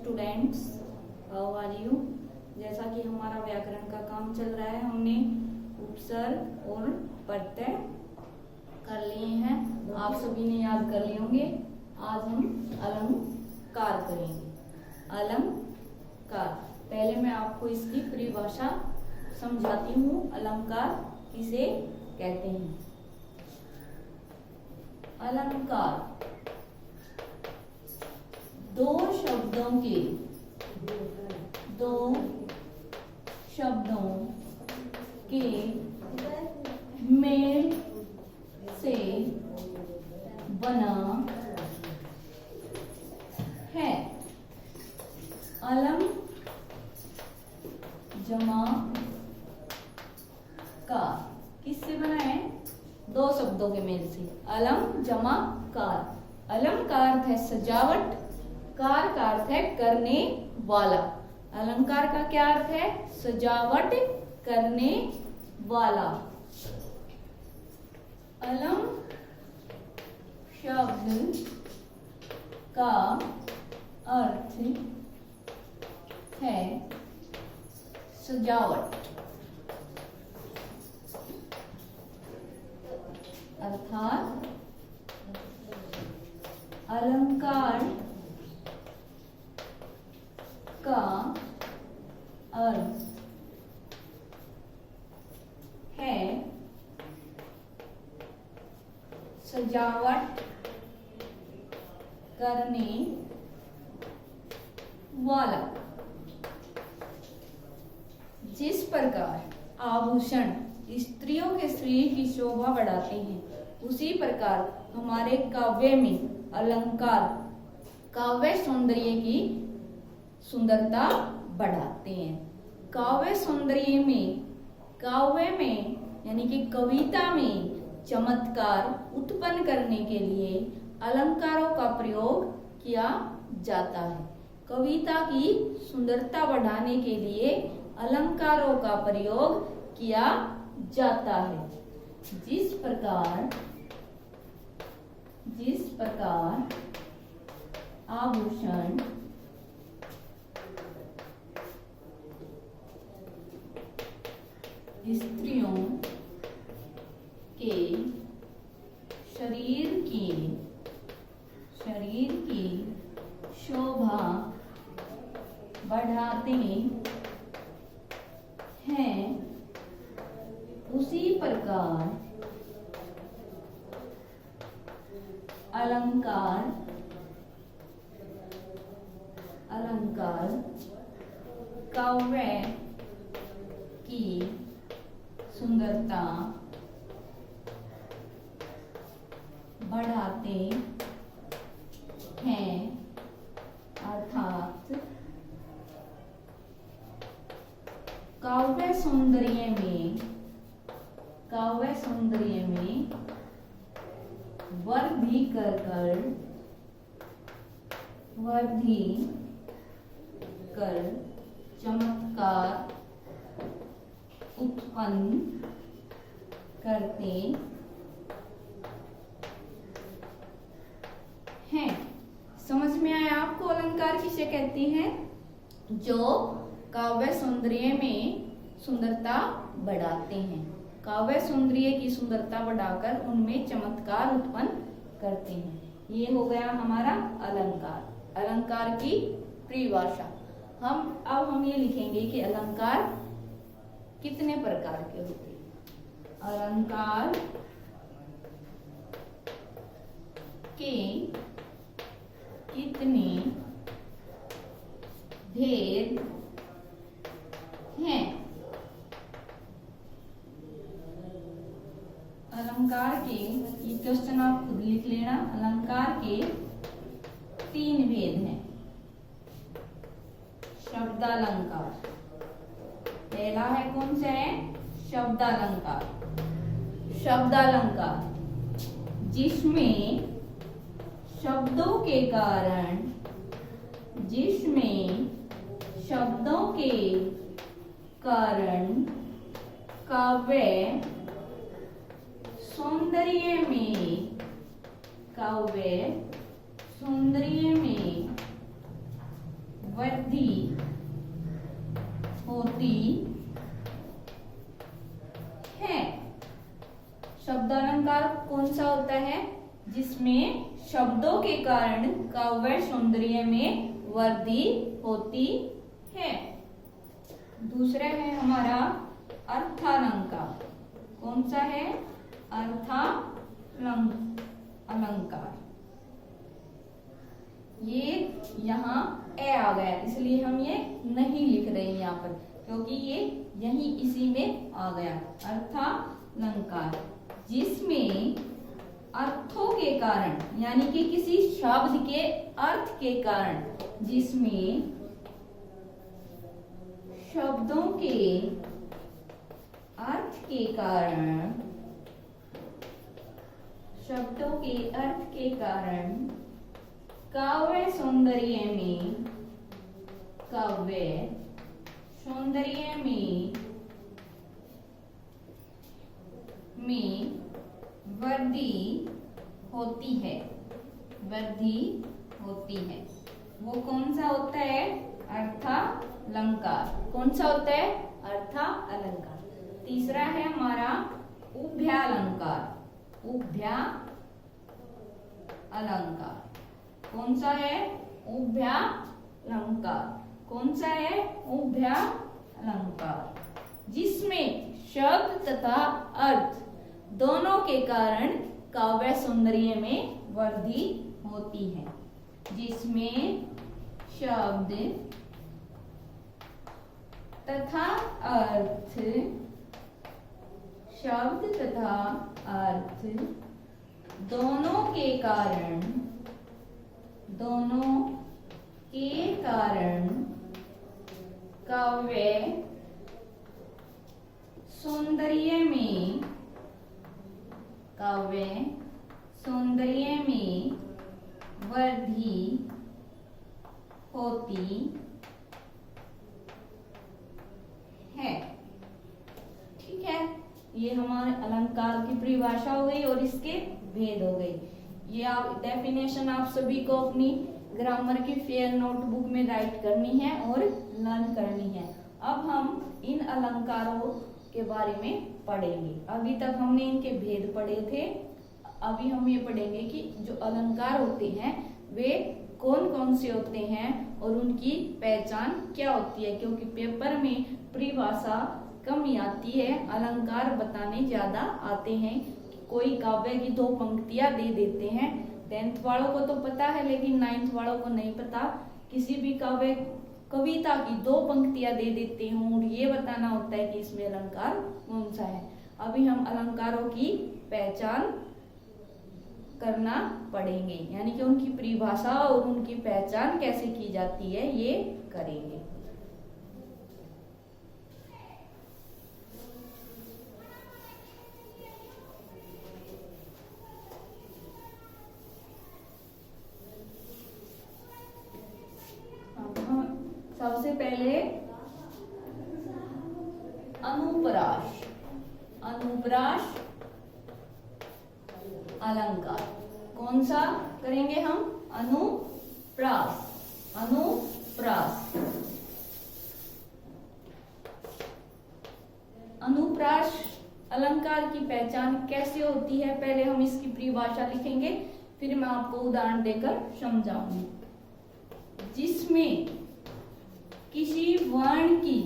Students, how are you. जैसा कि हमारा व्याकरण का काम चल रहा है, हमने उपसर्ग और प्रत्यय कर लिए हैं। आप सभी ने याद कर लिए होंगे। आज हम अलंकार करेंगे। अलंकार, पहले मैं आपको इसकी परिभाषा समझाती हूँ। अलंकार किसे कहते हैं? अलंकार दो शब्दों के मेल से बना है। अलम जमा कार किससे बना है? दो शब्दों के मेल से। अलम जमा कार। अलम का अर्थ है सजावट, कार का अर्थ है करने वाला। अलंकार का क्या अर्थ है? सजावट करने वाला। अलम शब्द का अर्थ है सजावट, अर्थात अलंकार का अर्थ है सजावट करने वाला। जिस प्रकार आभूषण स्त्रियों के शरीर की शोभा बढ़ाते हैं, उसी प्रकार हमारे काव्य में अलंकार काव्य सौंदर्य की सुंदरता बढ़ाते हैं। काव्य सौंदर्य में, काव्य में यानी कि कविता में चमत्कार उत्पन्न करने के लिए अलंकारों का प्रयोग किया जाता है। कविता की सुंदरता बढ़ाने के लिए अलंकारों का प्रयोग किया जाता है। जिस प्रकार आभूषण स्त्रियों के शरीर की शोभा बढ़ाते हैं, उसी प्रकार अलंकार काव्य की सुंदरता बढ़ाते हैं, अर्थात काव्य सौंदर्य में वृद्धि कर चमत्कार उत्पन्न करते हैं। समझ में आया आपको अलंकार किसे कहते हैं? जो काव्य सौंदर्य में सुंदरता बढ़ाते हैं, काव्य सौंदर्य की सुंदरता बढ़ाकर उनमें चमत्कार उत्पन्न करते हैं। ये हो गया हमारा अलंकार। अलंकार की परिभाषा। अब हम ये लिखेंगे कि अलंकार कितने प्रकार के होते हैं। अलंकार के कितने भेद हैं? अलंकार के, ये क्वेश्चन आप खुद लिख लेना। अलंकार के 3 भेद हैं। शब्दालंकार पहला है, कौन सा है? शब्दालंकार। शब्दालंकार जिसमें शब्दों के कारण काव्य सौंदर्य में शब्दों के कारण काव्य सौंदर्य में वृद्धि होती है। दूसरा है हमारा अर्थालंकार। कौन सा है? अलंकार। ये यहाँ ए आ गया, इसलिए हम ये नहीं लिख रहे हैं यहाँ पर, क्योंकि ये यही इसी में आ गया। अर्थालंकार जिसमें अर्थों के कारण, यानी कि किसी शब्द के अर्थ के कारण, जिसमें शब्दों के अर्थ के कारण, शब्दों के अर्थ के कारण काव्य सौंदर्य में, काव्य सौंदर्य में वृद्धि होती है, वृद्धि होती है। वो कौन सा होता है? अर्थालंकार। कौन सा होता है? अर्थालंकार। तीसरा है हमारा उभयालंकार। उभयालंकार कौन सा है? उभयालंकार। कौन सा है? उभयालंकार जिसमें शब्द तथा अर्थ दोनों के कारण काव्य सौंदर्य में वृद्धि होती है। जिसमें शब्द तथा अर्थ, शब्द तथा अर्थ दोनों के कारण, दोनों के कारण काव्य सौंदर्य में, काव्य सौंदर्य में वृद्धि होती है। ठीक है, ये हमारे अलंकार की परिभाषा हो गई और इसके भेद हो गए। ये आप डेफिनेशन आप सभी को अपनी ग्रामर की फेयर नोटबुक में राइट करनी है और लर्न करनी है। अब हम इन अलंकारों के बारे में पढ़ेंगे। अभी तक हमने इनके भेद पढ़े थे, अभी हम ये पढ़ेंगे कि जो अलंकार होते हैं वे कौन कौन से होते हैं और उनकी पहचान क्या होती है, क्योंकि पेपर में परिभाषा कम ही आती है, अलंकार बताने ज्यादा आते हैं। कोई काव्य की 2 पंक्तियां दे देते हैं, 10th वालों को तो पता है लेकिन 9th वालों को नहीं पता। किसी भी काव्य कविता की 2 पंक्तियां दे देते हैं और ये बताना होता है कि इसमें अलंकार कौन सा है। अभी हम अलंकारों की पहचान करना पड़ेंगे, यानी कि उनकी परिभाषा और उनकी पहचान कैसे की जाती है ये करेंगे। सबसे पहले अनुप्रास। अनुप्रास अलंकार कौन सा करेंगे हम? अनुप्रास। अनुप्रास। अनुप्रास अलंकार की पहचान कैसे होती है, पहले हम इसकी परिभाषा लिखेंगे, फिर मैं आपको उदाहरण देकर समझाऊंगी। जिसमें किसी वर्ण की,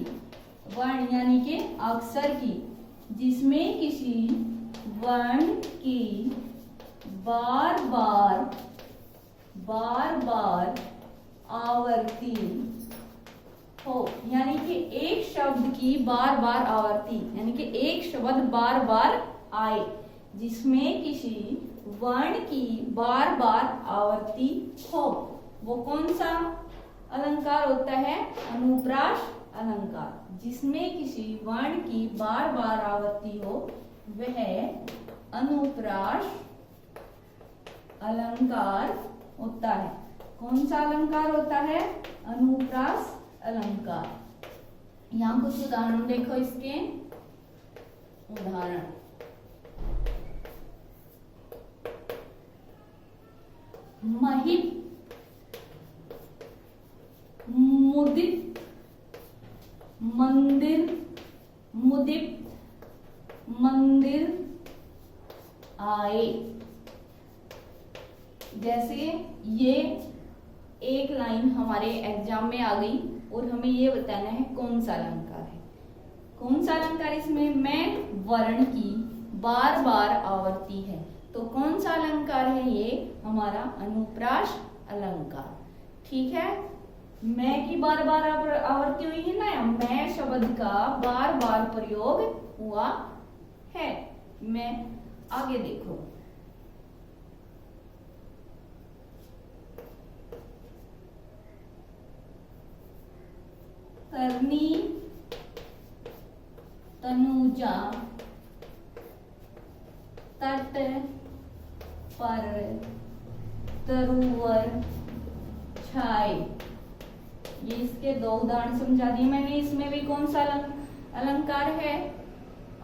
वर्ण यानी कि अक्षर की, जिसमें किसी वर्ण की बार बार आवृत्ति हो, यानी कि एक शब्द की बार बार आवृत्ति, यानी कि एक शब्द बार बार आए, जिसमें किसी वर्ण की बार बार आवृत्ति हो, वो कौन सा अलंकार होता है? अनुप्रास अलंकार। जिसमें किसी वर्ण की बार बार आवृत्ति हो वह अनुप्रास अलंकार होता है। कौन सा अलंकार होता है? अनुप्रास अलंकार। यहाँ कुछ उदाहरण देखो इसके। उदाहरण, महिप, मुदित, मंदिर, मुदित, मंदिर आए। जैसे ये एक लाइन हमारे एग्जाम में आ गई और हमें ये बताना है कौन सा अलंकार है। कौन सा अलंकार, इसमें मैं वर्ण की बार बार आवर्ती है, तो कौन सा अलंकार है ये? हमारा अनुप्रास अलंकार। ठीक है, मैं की बार बार आवर्ती हुई है ना, मैं शब्द का बार बार प्रयोग हुआ है। मैं आगे देखो, तरनी, तनुजा, तट पर, तरुवर, छाए। ये इसके दो उदाहरण समझा दिए मैंने। इसमें भी कौन सा अलंकार है?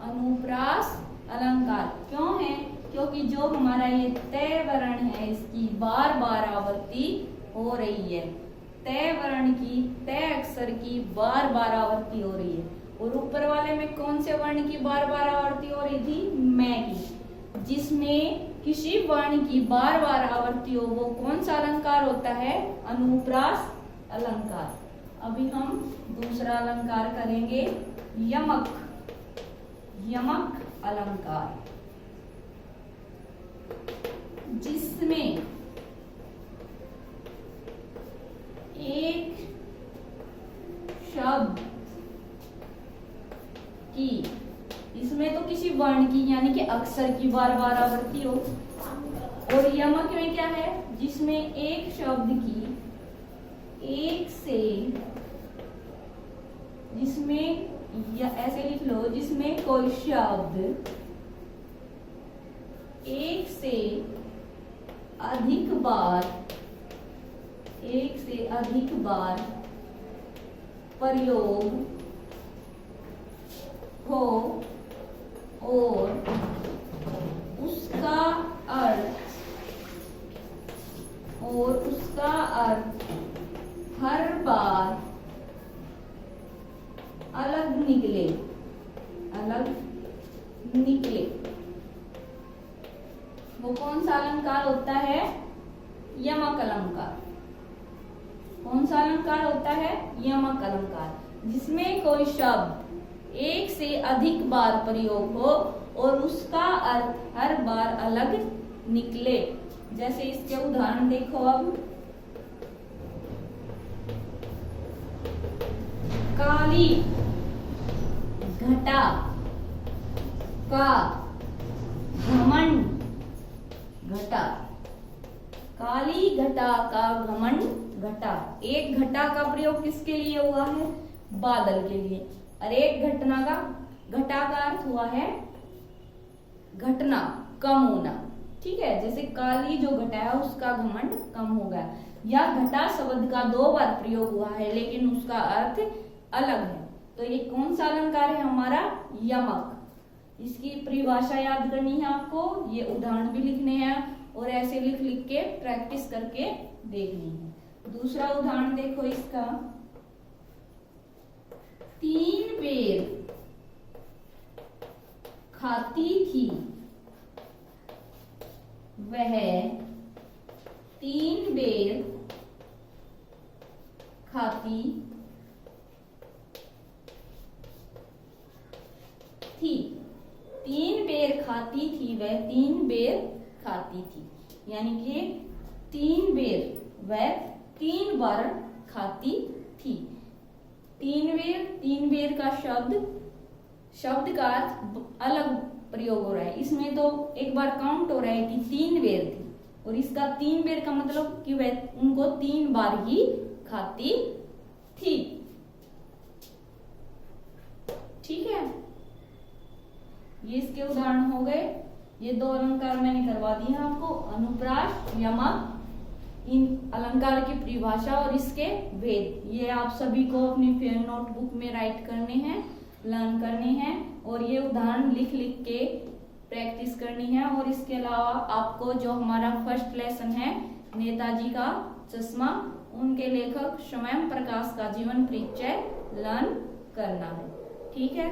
अनुप्रास अलंकार। क्यों है? क्योंकि जो हमारा ये तय वर्ण है इसकी बार बार आवृत्ति हो रही है। तय वर्ण की, तय अक्षर की बार बार आवृत्ति हो रही है। और ऊपर वाले में कौन से वर्ण की बार बार आवृत्ति हो रही थी? मैं की। जिसमें किसी वर्ण की बार बार आवृत्ति हो वो कौन सा अलंकार होता है? अनुप्रास अलंकार। अभी हम दूसरा अलंकार करेंगे, यमक। यमक अलंकार, जिसमें एक शब्द की, इसमें तो किसी वर्ण की यानी कि अक्षर की बार बार आवृत्ति हो। और यमक में क्या है? जिसमें एक शब्द की एक से, जिसमें या ऐसे लिख लो, जिसमें कोई शब्द एक से अधिक बार, एक से अधिक बार प्रयोग हो और उसका अर्थ हर बार अलग निकले, वो कौन सा अलंकार होता है? यमक अलंकार। कौन सा अलंकार होता है? यमक अलंकार। जिसमें कोई शब्द एक से अधिक बार प्रयोग हो और उसका अर्थ हर बार अलग निकले। जैसे इसके उदाहरण देखो अब, काली घटा का घमंड घटा। काली घटा का घमंड घटा। एक घटा का प्रयोग किसके लिए हुआ है? बादल के लिए। और एक घटना का, घटा का अर्थ हुआ है घटना, कम होना। ठीक है, जैसे काली जो घटा है उसका घमंड कम हो गया। या घटा शब्द का दो बार प्रयोग हुआ है लेकिन उसका अर्थ अलग है, तो ये कौन सा अलंकार है? हमारा यमक। इसकी परिभाषा याद करनी है आपको, ये उदाहरण भी लिखने हैं और ऐसे लिख लिख के प्रैक्टिस करके देखनी है। दूसरा उदाहरण देखो इसका, 3 बेर खाती थी वह, 3 बेर खाती थी। 3 बेर खाती थी वह, 3 बेर खाती थी। यानी कि 3 बेर वह 3 बार खाती थी। 3 बेर का शब्द का अर्थ अलग प्रयोग हो रहा है। इसमें तो एक बार काउंट हो रहा है कि 3 बेर थी, और इसका 3 बेर का मतलब कि वह उनको 3 बार ही खाती थी। ठीक है, ये इसके उदाहरण हो गए। ये 2 अलंकार मैंने करवा दिए आपको, अनुप्रास, यमक। इन अलंकार की परिभाषा और इसके भेद ये आप सभी को अपनी नोटबुक में राइट करने हैं, लर्न करने हैं, और ये उदाहरण लिख लिख के प्रैक्टिस करनी है। और इसके अलावा आपको जो हमारा फर्स्ट लेसन है नेताजी का चश्मा, उनके लेखक स्वयं प्रकाश का जीवन परिचय लर्न करना है। ठीक है।